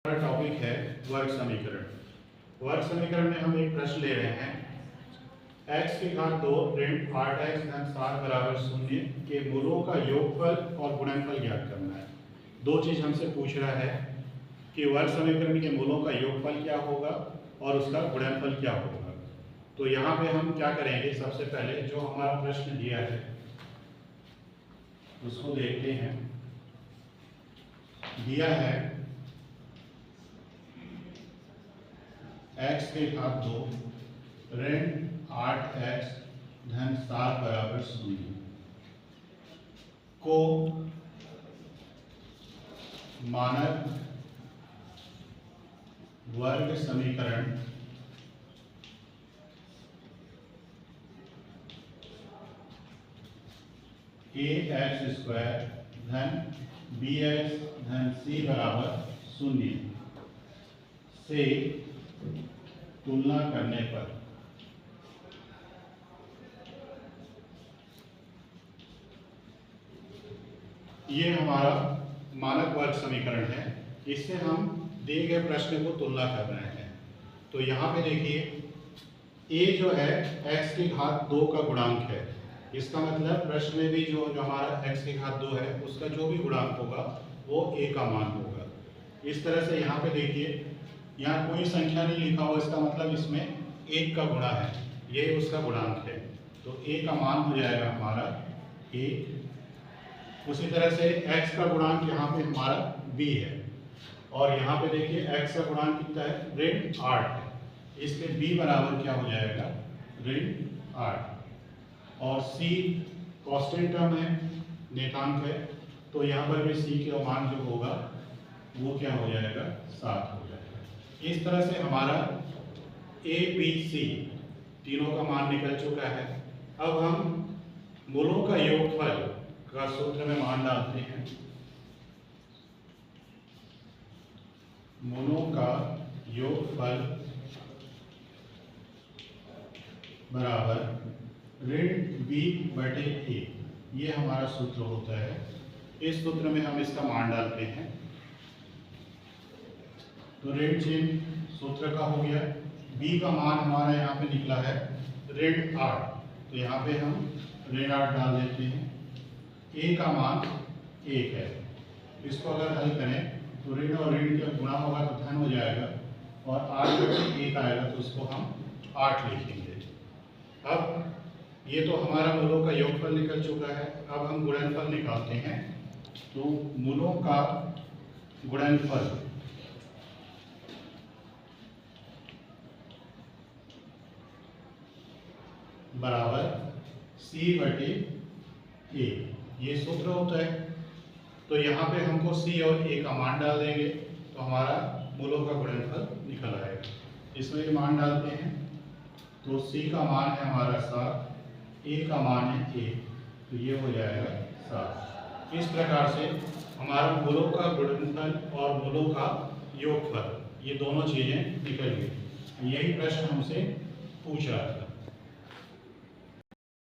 हमारा टॉपिक है वर्ग समीकरण। वर्ग समीकरण में हम एक प्रश्न ले रहे हैं, x की घात 2 ऋण 8x धन 7 बराबर 0 के मूलों का योगफल और गुणनफल ज्ञात करना है। दो चीज हमसे पूछ रहा है कि वर्ग समीकरण के मूलों का योगफल क्या होगा और उसका गुणनफल क्या होगा। तो यहाँ पे हम क्या करेंगे, सबसे पहले जो हमारा प्रश्न दिया है उसको देखते हैं। दिया है x की घात 2 ऋण 8x धन 7 बराबर 0 को मानक वर्ग समीकरण ax स्क्वायर धन bx धन c बराबर 0 से तुलना करने पर ये हमारा मानक वर्ग समीकरण है। इससे हम दिए गए प्रश्न को तुलना कर रहे हैं। तो यहाँ पे देखिए, a जो है x की घात 2 का गुणांक है। इसका मतलब प्रश्न में भी जो हमारा x की घात 2 है उसका जो भी गुणांक होगा वो a का मान होगा। इस तरह से यहाँ पे देखिए, यहाँ कोई संख्या नहीं लिखा हुआ, इसका मतलब इसमें 1 का गुणा है, ये उसका गुणांक है। तो a का मान हो जाएगा हमारा a। उसी तरह से x का गुणांक यहाँ पे हमारा b है, और यहाँ पे देखिए x का गुणांक कितना है, ऋण 8 है, इसलिए b बराबर क्या हो जाएगा, ऋण 8। और c कांस्टेंट टर्म है, नेतांक है, तो यहाँ पर भी c का मान जो होगा वो क्या हो जाएगा, 7 हो जाएगा। इस तरह से हमारा a b c तीनों का मान निकल चुका है। अब हम मूलों का योगफल का सूत्र में मान डालते हैं। मूलों का योगफल बराबर ऋण b बटे a, ये हमारा सूत्र होता है। इस सूत्र में हम इसका मान डालते हैं। तो ऋण चिन्ह सूत्र का हो गया, b का मान हमारा यहाँ पे निकला है ऋण 8, तो यहाँ पे हम ऋण 8 डाल देते हैं। a का मान 1 है, इसको अगर हल करें तो ऋण और ऋण का गुणा होगा तो धन हो जाएगा, और 8 बटे 1 आएगा तो उसको हम 8 लिखेंगे। अब ये तो हमारा मूलों का योगफल निकल चुका है। अब हम गुणनफल निकालते हैं। तो मूलों का गुणनफल बराबर c बटे a, ये सूत्र होता है। तो यहाँ पे हमको c और a का मान डाल देंगे तो हमारा मूलों का गुणनफल निकल आएगा। इसमें मान डालते हैं तो c का मान है हमारा 7, a का मान है 1, तो ये हो जाएगा 7। इस प्रकार से हमारा मूलों का गुणनफल और मूलों का योगफल, ये दोनों चीज़ें निकल गई। यही प्रश्न हमसे पूछ रहा था।